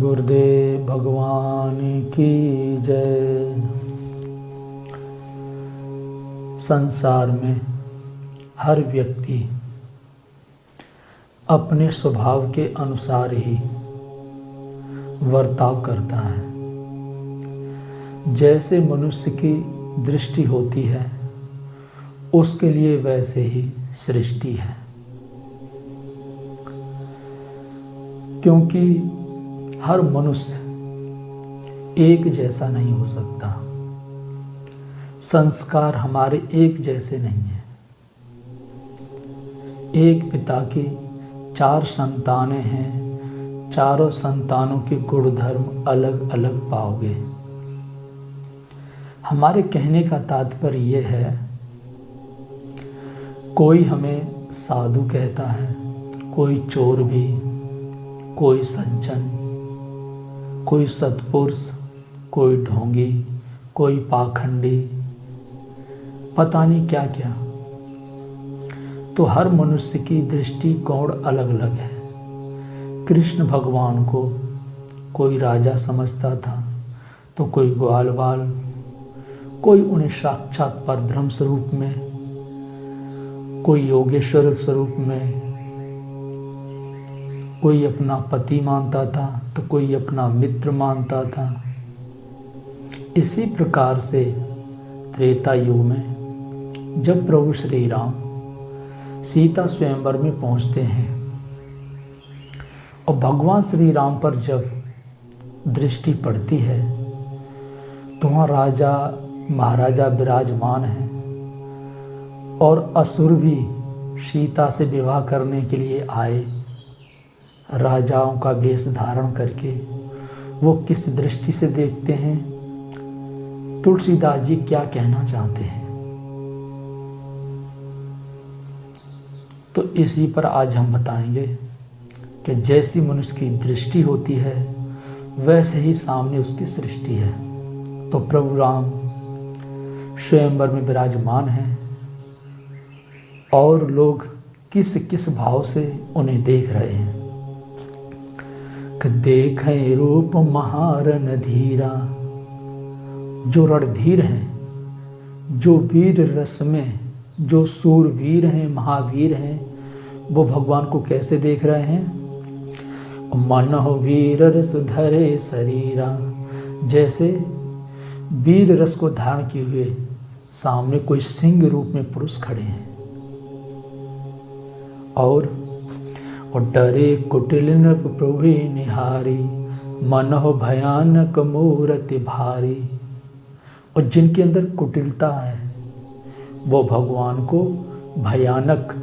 गुरुदेव भगवान की जय। संसार में हर व्यक्ति अपने स्वभाव के अनुसार ही बर्ताव करता है। जैसे मनुष्य की दृष्टि होती है उसके लिए वैसे ही सृष्टि है, क्योंकि हर मनुष्य एक जैसा नहीं हो सकता। संस्कार हमारे एक जैसे नहीं हैं। एक पिता की 4 संतानें हैं, चारों संतानों के गुण धर्म अलग अलग पाओगे। हमारे कहने का तात्पर्य यह है, कोई हमें साधु कहता है, कोई चोर भी, कोई सज्जन, कोई सत्पुरुष, कोई ढोंगी, कोई पाखंडी, पता नहीं क्या क्या। तो हर मनुष्य की दृष्टिकोण अलग अलग है। कृष्ण भगवान को कोई राजा समझता था, तो कोई ग्वाल बाल, कोई उन्हें साक्षात परब्रह्म स्वरूप में, कोई योगेश्वर स्वरूप में, कोई अपना पति मानता था तो कोई अपना मित्र मानता था। इसी प्रकार से त्रेता युग में जब प्रभु श्री राम सीता स्वयंवर में पहुंचते हैं और भगवान श्री राम पर जब दृष्टि पड़ती है तो वहाँ राजा महाराजा विराजमान हैं और असुर भी सीता से विवाह करने के लिए आए। राजाओं का वेश धारण करके वो किस दृष्टि से देखते हैं, तुलसीदास जी क्या कहना चाहते हैं, तो इसी पर आज हम बताएंगे कि जैसी मनुष्य की दृष्टि होती है वैसे ही सामने उसकी सृष्टि है। तो प्रभु राम स्वयंवर में विराजमान हैं और लोग किस किस भाव से उन्हें देख रहे हैं। देखें रूप महारन धीरा, जो रणधीर हैं, जो वीर रस में, जो सूरवीर हैं, महावीर हैं, वो भगवान को कैसे देख रहे हैं। मन हो वीर रस धरे शरीरा, जैसे वीर रस को धारण किए हुए सामने कोई सिंह रूप में पुरुष खड़े हैं। और डरे कुटिल नभ प्रभु निहारी, मन हो भयानक मूर्ति भारी। और जिनके अंदर कुटिलता है वो भगवान को भयानक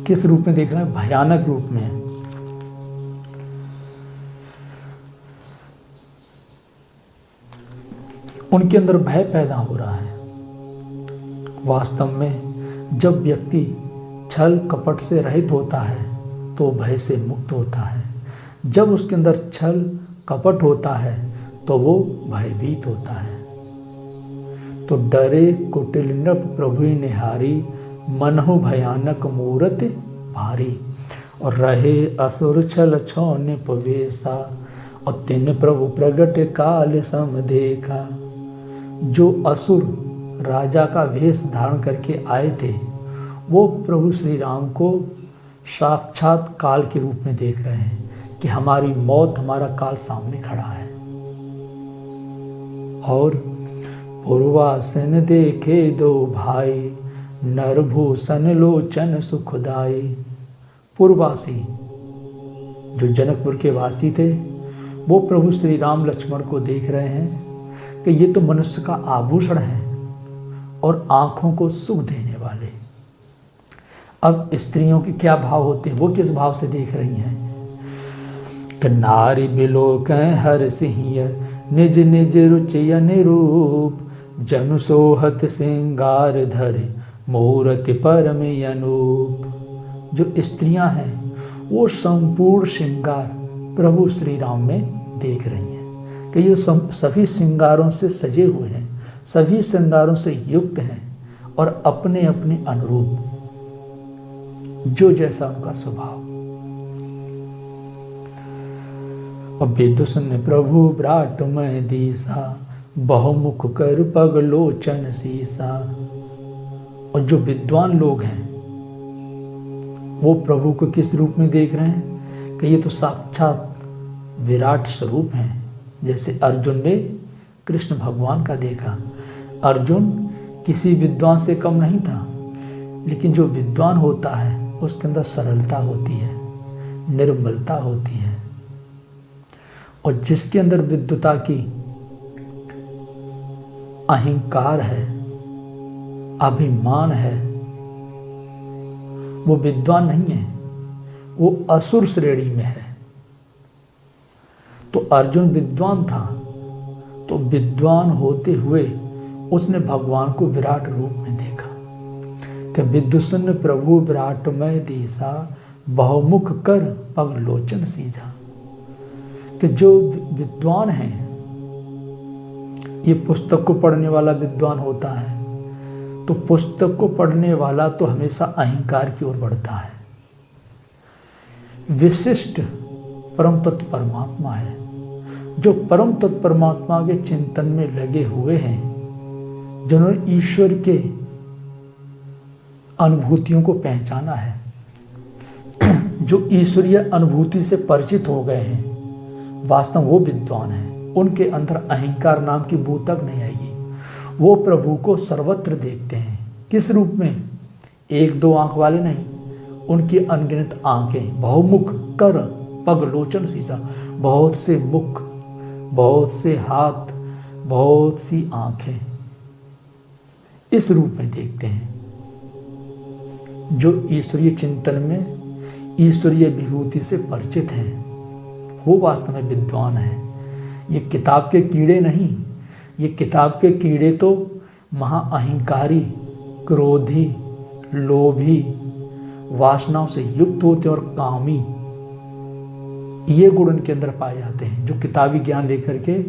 किस रूप में देख रहे हैं, भयानक रूप में। उनके अंदर भय पैदा हो रहा है। वास्तव में जब व्यक्ति छल कपट से रहित होता है तो भय से मुक्त होता है। जब उसके अंदर छल कपट होता है तो वो भयभीत होता है। तो डरे कुटिल नृप प्रभु निहारी, मनहु भयानक मूरत भारी। और रहे असुर छल छौने पवेशा, और तिन प्रभु प्रगट काल सम देखा। जो असुर राजा का वेश धारण करके आए थे वो प्रभु श्री राम को साक्षात काल के रूप में देख रहे हैं कि हमारी मौत, हमारा काल सामने खड़ा है। और पूर्वासन देखे दो भाई, नरभूषण लोचन सुखदाई। पूर्ववासी जो जनकपुर के वासी थे वो प्रभु श्री राम लक्ष्मण को देख रहे हैं कि ये तो मनुष्य का आभूषण है और आँखों को सुख देने वाले। अब स्त्रियों के क्या भाव होते हैं, वो किस भाव से देख रही हैं कि नारी बिलोकं हर सिंह, निज निज रुचि अनुरूप। जनु सोहत सिंगार धरे, मूरति परम अनूप। जो स्त्रियां हैं वो संपूर्ण श्रृंगार प्रभु श्री राम में देख रही हैं कि ये सभी श्रृंगारों से सजे हुए हैं, सभी श्रृंगारों से युक्त हैं और अपने अपने अनुरूप, जो जैसा उनका स्वभाव। और विदुषन प्रभु विराट में दीसा, बहुमुख कर पग लोचन सीसा। और जो विद्वान लोग हैं वो प्रभु को किस रूप में देख रहे हैं कि ये तो साक्षात विराट स्वरूप हैं। जैसे अर्जुन ने कृष्ण भगवान का देखा। अर्जुन किसी विद्वान से कम नहीं था, लेकिन जो विद्वान होता है उसके अंदर सरलता होती है, निर्मलता होती है। और जिसके अंदर विद्वता की अहंकार है, अभिमान है, वो विद्वान नहीं है, वो असुर श्रेणी में है। तो अर्जुन विद्वान था, तो विद्वान होते हुए उसने भगवान को विराट रूप में देखा कि विदुषन प्रभु विराटमय दीसा, बहुमुख कर पग लोचन सीधा। कि जो विद्वान है, ये पुस्तक को पढ़ने वाला विद्वान होता है, तो पुस्तक को पढ़ने वाला तो हमेशा अहंकार की ओर बढ़ता है। विशिष्ट परम तत्व परमात्मा है। जो परम तत्व परमात्मा के चिंतन में लगे हुए हैं, जिन्होंने ईश्वर के अनुभूतियों को पहचाना है, जो ईश्वरीय अनुभूति से परिचित हो गए हैं, वास्तव वो विद्वान हैं। उनके अंदर अहंकार नाम की बूंद तक नहीं आएगी। वो प्रभु को सर्वत्र देखते हैं। किस रूप में? एक दो आंख वाले नहीं, उनकी अनगिनत आंखें, बहुमुख कर पग लोचन सीसा। बहुत से मुख, बहुत से हाथ, बहुत सी आंखें, इस रूप में देखते हैं। जो ईश्वरीय चिंतन में ईश्वरीय विभूति से परिचित हैं, वो वास्तव में विद्वान है। ये किताब के कीड़े नहीं। ये किताब के कीड़े तो महाअहंकारी, क्रोधी, लोभी, वासनाओं से युक्त होते और कामी, ये गुण उनके अंदर पाए जाते हैं, जो किताबी ज्ञान लेकर के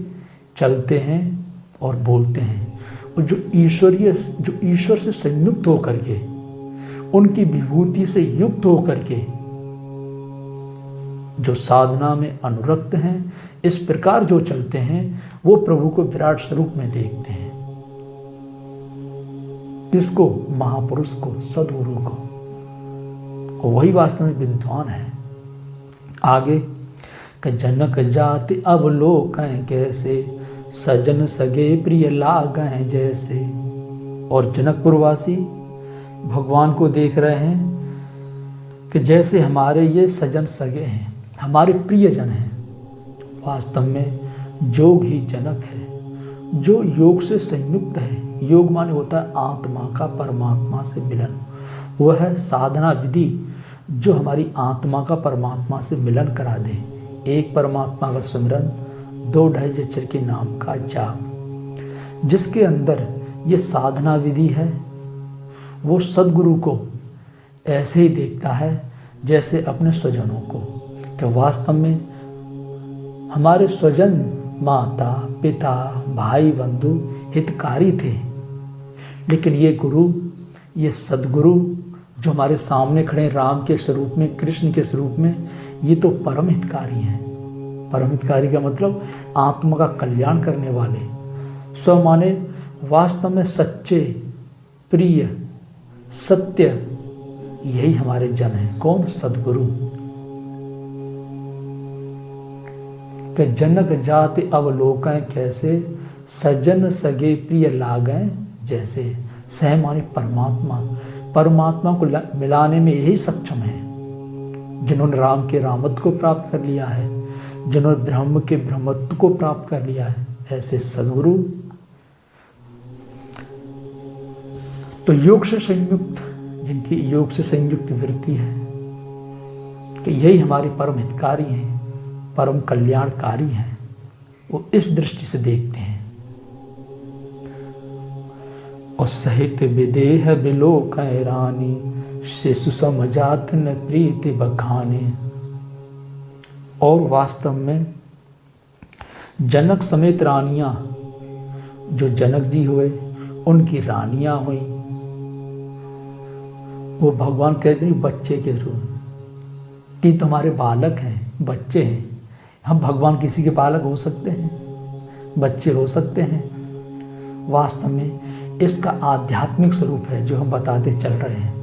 चलते हैं और बोलते हैं। और जो ईश्वर से संयुक्त होकर के, उनकी विभूति से युक्त होकर के जो साधना में अनुरक्त हैं, इस प्रकार जो चलते हैं, वो प्रभु को विराट स्वरूप में देखते हैं। किसको? महापुरुष को, सद्गुरु को। वही वास्तव में विद्वान है। आगे कि जनक जाति अवलोकन कैसे, सजन सगे प्रिय लागें जैसे। और जनकपुरवासी भगवान को देख रहे हैं कि जैसे हमारे ये सजन सगे हैं, हमारे प्रियजन हैं। वास्तव में योग ही जनक है, जो योग से संयुक्त है। योग माने होता है आत्मा का परमात्मा से मिलन। वह है साधना विधि जो हमारी आत्मा का परमात्मा से मिलन करा दे। एक परमात्मा का सुमिरन, दो ढाई जचर के नाम का जाप। जिसके अंदर ये साधना विधि है, वो सद्गुरु को ऐसे ही देखता है जैसे अपने स्वजनों को। कि वास्तव में हमारे स्वजन माता पिता भाई बंधु हितकारी थे, लेकिन ये गुरु, ये सद्गुरु जो हमारे सामने खड़े राम के स्वरूप में, कृष्ण के स्वरूप में, ये तो परम हितकारी हैं। परम हितकारी का मतलब आत्मा का कल्याण करने वाले। स्व माने वास्तव में सच्चे, प्रिय, सत्य, यही हमारे जन हैं। कौन? सद्गुरु। कि जनक जाति अवलोकन कैसे, सजन सगे प्रिय लागें जैसे। सह माने परमात्मा। परमात्मा को मिलाने में यही सक्षम है जिन्होंने राम के रामत्व को प्राप्त कर लिया है, जिन्होंने ब्रह्म के ब्रह्मत्व को प्राप्त कर लिया है। ऐसे सद्गुरु तो योग से संयुक्त, जिनकी योग से संयुक्त वृत्ति है, कि यही हमारे परम हितकारी हैं, परम कल्याणकारी हैं। वो इस दृष्टि से देखते हैं। और सहित विदेह बिलोक रानी, शिशु समझात न प्रीति बखाने। और वास्तव में जनक समेत रानियां, जो जनक जी हुए, उनकी रानियां हुई, वो भगवान कहते हैं बच्चे के रूप कि तुम्हारे बालक हैं, बच्चे हैं, हम भगवान किसी के बालक हो सकते हैं, बच्चे हो सकते हैं। वास्तव में इसका आध्यात्मिक स्वरूप है जो हम बताते चल रहे हैं।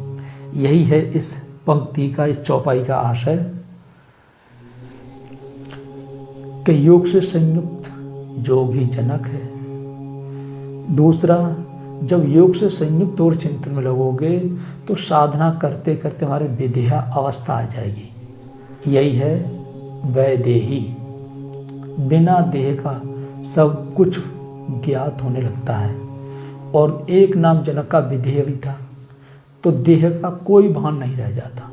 यही है इस पंक्ति का, इस चौपाई का आशय कि योग से संयुक्त योग ही जनक है। दूसरा, जब योग से संयुक्त और चिंतन में लगोगे तो साधना करते करते हमारे विदेहा अवस्था आ जाएगी। यही है वैदेही, बिना देह का सब कुछ ज्ञात होने लगता है। और एक नाम जनक का विधेय भी था, तो देह का कोई भान नहीं रह जाता।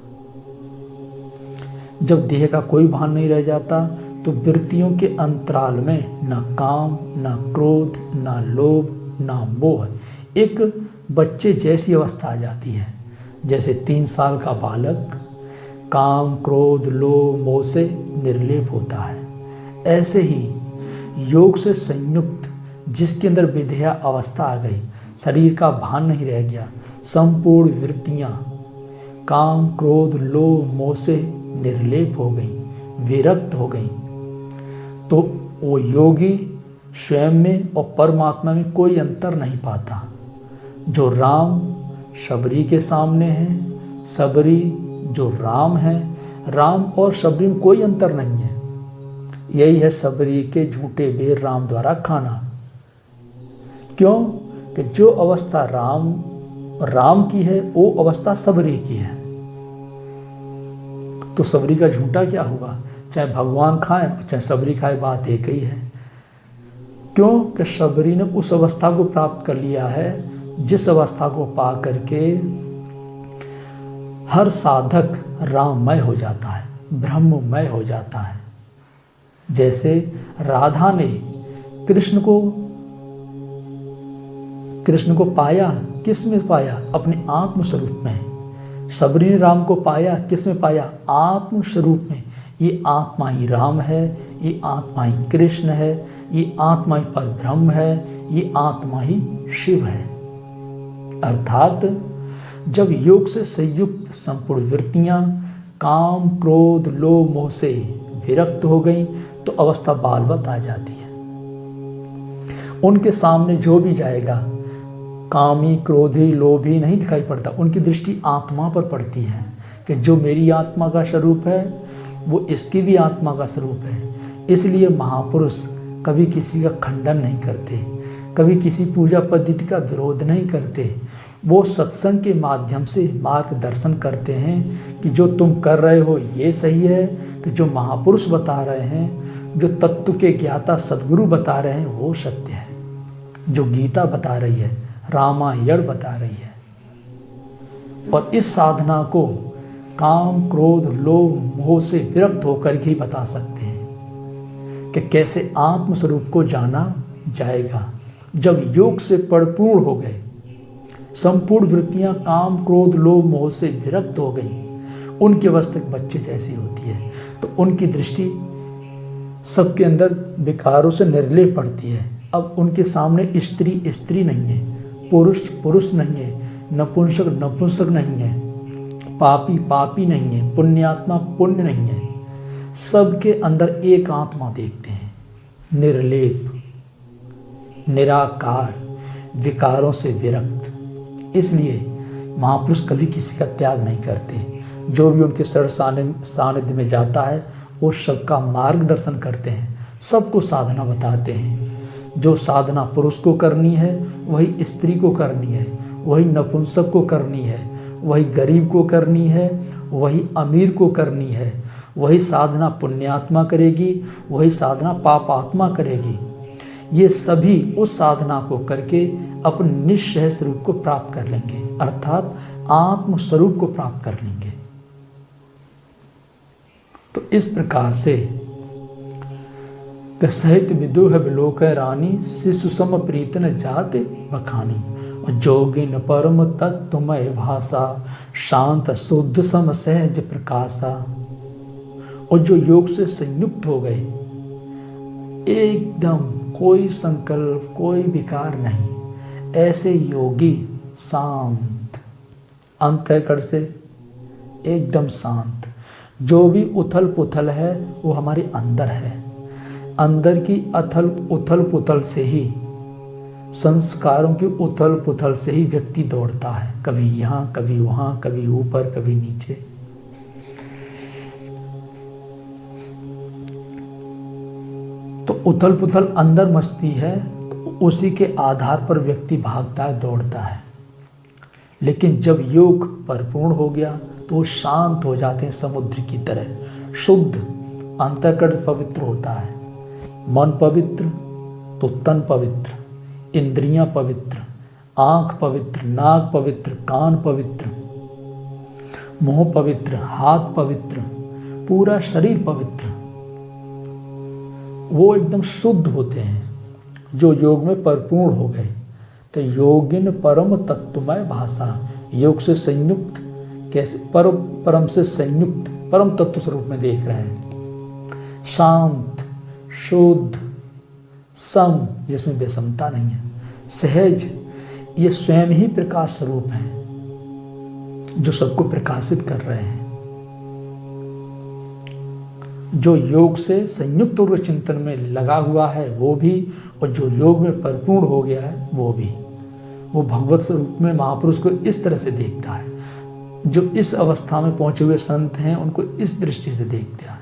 जब देह का कोई भान नहीं रह जाता तो वृत्तियों के अंतराल में न काम, न क्रोध, न लोभ, न मोह, एक बच्चे जैसी अवस्था आ जाती है। जैसे 3 साल का बालक काम, क्रोध, लोभ, मोह से निर्लेप होता है, ऐसे ही योग से संयुक्त जिसके अंदर विधेया अवस्था आ गई, शरीर का भान नहीं रह गया, संपूर्ण वृत्तियां काम, क्रोध, लोभ, मोह से निर्लेप हो गई, विरक्त हो गई, तो वो योगी स्वयं में और परमात्मा में कोई अंतर नहीं पाता। जो राम शबरी के सामने है, शबरी जो राम है, राम और शबरी में कोई अंतर नहीं है। यही है शबरी के झूठे बेर राम द्वारा खाना। क्यों? कि जो अवस्था राम की है वो अवस्था शबरी की है। तो शबरी का झूठा क्या हुआ? चाहे भगवान खाए चाहे शबरी खाए, बात एक ही है। क्यों? कि शबरी ने उस अवस्था को प्राप्त कर लिया है जिस अवस्था को पा करके हर साधक राममय हो जाता है, ब्रह्ममय हो जाता है। जैसे राधा ने कृष्ण को पाया, किस में पाया? अपने आत्म स्वरूप में। शबरी ने राम को पाया, किस में पाया? आत्म स्वरूप में। ये आत्मा ही राम है, ये आत्मा ही कृष्ण है, ये आत्मा ही परब्रह्म है, ये आत्मा ही शिव है। अर्थात जब योग से संयुक्त संपूर्ण वृत्तियां काम, क्रोध, लोभ, मोह से विरक्त हो गई तो अवस्था बालवत आ जाती है। उनके सामने जो भी जाएगा कामी, क्रोधी, लोभी नहीं दिखाई पड़ता, उनकी दृष्टि आत्मा पर पड़ती है कि जो मेरी आत्मा का स्वरूप है वो इसकी भी आत्मा का स्वरूप है। इसलिए महापुरुष कभी किसी का खंडन नहीं करते, कभी किसी पूजा पद्धति का विरोध नहीं करते। वो सत्संग के माध्यम से मार्गदर्शन करते हैं कि जो तुम कर रहे हो ये सही है, कि जो महापुरुष बता रहे हैं, जो तत्व के ज्ञाता सद्गुरु बता रहे हैं वो सत्य है। जो गीता बता रही है, रामायण बता रही है। और इस साधना को काम, क्रोध, लोभ, मोह से विरक्त होकर ही बता सकते हैं कि कैसे आत्म स्वरूप को जाना जाएगा। जब योग से परिपूर्ण हो गए, संपूर्ण वृत्तियां काम, क्रोध, लोभ, मोह से विरक्त हो गई, उनकी अवस्था बच्चे जैसी होती है, तो उनकी दृष्टि सबके अंदर विकारों से निर्लेप पड़ती है। अब उनके सामने स्त्री स्त्री नहीं है, पुरुष पुरुष नहीं है, नपुंसक नपुंसक नहीं है, पापी पापी नहीं है, पुण्यात्मा पुण्य नहीं है। सबके अंदर एक आत्मा देखते हैं, निर्लेप, निराकार, विकारों से विरक्त। इसलिए महापुरुष कभी किसी का त्याग नहीं करते। जो भी उनके सानिध्य में जाता है वो सबका मार्गदर्शन करते हैं, सबको साधना बताते हैं। जो साधना पुरुष को करनी है वही स्त्री को करनी है, वही नपुंसक को करनी है, वही गरीब को करनी है, वही अमीर को करनी है। वही साधना पुण्यात्मा करेगी, वही साधना पापात्मा करेगी। ये सभी उस साधना को करके अपने निश्चय स्वरूप को प्राप्त कर लेंगे, अर्थात आत्म स्वरूप को प्राप्त कर लेंगे। तो इस प्रकार से सहित विदुह विलोक रानी, शिशु सम प्रीतन जाते बखानी। जोगिन परम तत्वमय भाषा, शांत शुद्ध सम सहज प्रकाशा। और जो योग से संयुक्त हो गए, एकदम कोई संकल्प, कोई विकार नहीं, ऐसे योगी शांत, अंतःकरण से एकदम शांत, जो भी उथल पुथल है वो हमारे अंदर है। अंदर की उथल पुथल से ही, संस्कारों की उथल पुथल से ही व्यक्ति दौड़ता है, कभी यहाँ कभी वहाँ, कभी ऊपर कभी नीचे। तो उथल पुथल अंदर मचती है, तो उसी के आधार पर व्यक्ति भागता है, दौड़ता है। लेकिन जब योग परिपूर्ण हो गया तो वो शांत हो जाते हैं, समुद्र की तरह शुद्ध। अंतःकरण पवित्र होता है, मन पवित्र तो तन पवित्र, इंद्रियां पवित्र, आंख पवित्र, नाक पवित्र, कान पवित्र, मुंह पवित्र, हाथ पवित्र, पूरा शरीर पवित्र। वो एकदम शुद्ध होते हैं जो योग में परिपूर्ण हो गए। तो योगिन परम तत्वमय भाषा, योग से संयुक्त, कैसे परम से संयुक्त परम तत्व स्वरूप में देख रहे हैं। शांत, शुद्ध, सम, जिसमें विषमता नहीं है, सहज, ये स्वयं ही प्रकाश स्वरूप हैं जो सबको प्रकाशित कर रहे हैं। जो योग से संयुक्त और चिंतन में लगा हुआ है वो भी, और जो योग में परिपूर्ण हो गया है वो भी। वो भगवत स्वरूप में महापुरुष को इस तरह से देखता है। जो इस अवस्था में पहुंचे हुए संत हैं उनको इस दृष्टि से देखता है।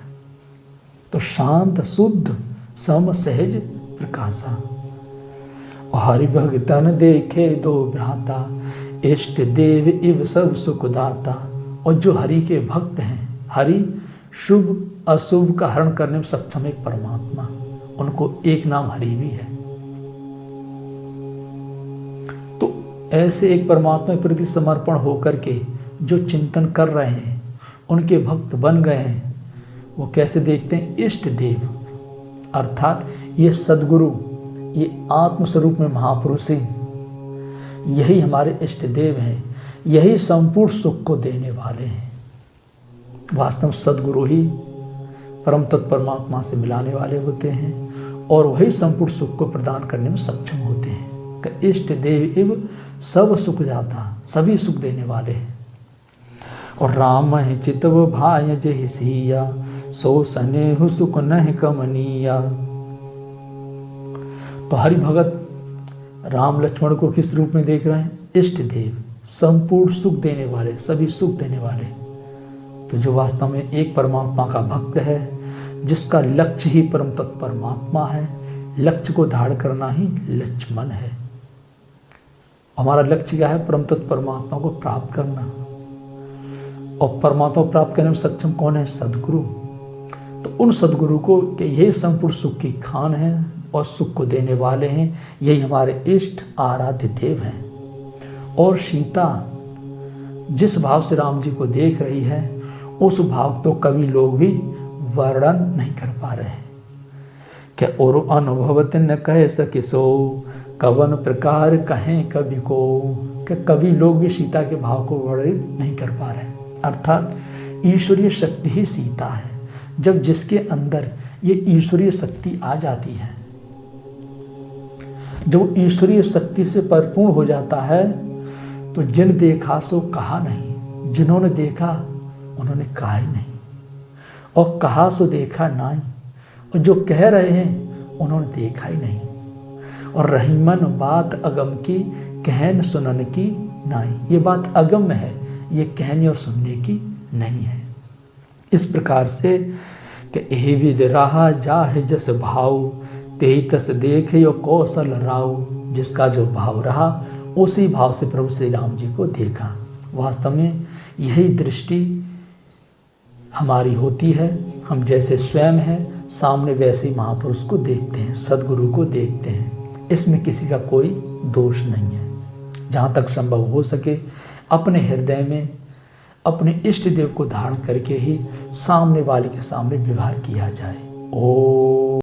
तो शांत, शुद्ध, सम, सहज, प्रकाशा। हरि भगतन देखे दो भ्राता, इष्ट देव इव सब सुखदाता। और जो हरि के भक्त हैं, हरि शुभ अशुभ का हरण करने में सक्षम एक परमात्मा, उनको एक नाम हरि भी है। तो ऐसे एक परमात्मा के प्रति समर्पण होकर के जो चिंतन कर रहे हैं, उनके भक्त बन गए हैं, वो कैसे देखते हैं? इष्ट देव, अर्थात ये सद्गुरु, ये आत्मस्वरूप में महापुरुष ही, यही हमारे इष्ट देव हैं, यही संपूर्ण सुख को देने वाले हैं। वास्तव में सद्गुरु ही परम तत्व परमात्मा से मिलाने वाले होते हैं और वही संपूर्ण सुख को प्रदान करने में सक्षम होते हैं। कि इष्ट देव इव सब सुख जाता, सभी सुख देने वाले हैं। और राम है चितव भाय जहि सिया, सो सनेहु सुख नह कमनीया। तो हरि भगत राम लक्ष्मण को किस रूप में देख रहे हैं? इष्ट देव, संपूर्ण सुख देने वाले, सभी सुख देने वाले। तो जो वास्तव में एक परमात्मा का भक्त है, जिसका लक्ष्य ही परम तत्व परमात्मा है, लक्ष्य को धारण करना ही लक्ष्मण है। हमारा लक्ष्य क्या है? परम तत्व परमात्मा को प्राप्त करना। और परमात्मा को प्राप्त करने में सक्षम कौन है? सद्गुरु। तो उन सद्गुरु को यही संपूर्ण सुख की खान है और सुख को देने वाले हैं, यही हमारे इष्ट आराध्य देव हैं। और सीता जिस भाव से राम जी को देख रही है, उस भाव तो कवि लोग भी वर्णन नहीं कर पा रहे हैं। क्या और अनुभवत न कह सके सो, कवन प्रकार कहें कवि को। क्या कवि लोग भी सीता के भाव को वर्णित नहीं कर पा रहे हैं। अर्थात ईश्वरीय शक्ति ही सीता है। जब जिसके अंदर ये ईश्वरीय शक्ति आ जाती है, जब ईश्वरीय शक्ति से परिपूर्ण हो जाता है, तो जिन देखा सो कहा नहीं, जिन्होंने देखा उन्होंने कहा ही नहीं, और कहा सो देखा नहीं, और जो कह रहे हैं उन्होंने देखा ही नहीं। और रही मन बात अगम की, कहन सुनन की नहीं। ये बात अगम है, ये कहने और सुनने की नहीं है। इस प्रकार से कि एहि विद रहा जाहे जस भाव, तेहि तस देखे यो कौशल राव। जिसका जो भाव रहा, उसी भाव से प्रभु श्री राम जी को देखा। वास्तव में यही दृष्टि हमारी होती है। हम जैसे स्वयं हैं, सामने वैसे ही महापुरुष को देखते हैं, सद्गुरु को देखते हैं। इसमें किसी का कोई दोष नहीं है। जहाँ तक संभव हो सके अपने हृदय में अपने इष्ट देव को धारण करके ही सामने वाले के सामने व्यवहार किया जाए। ओ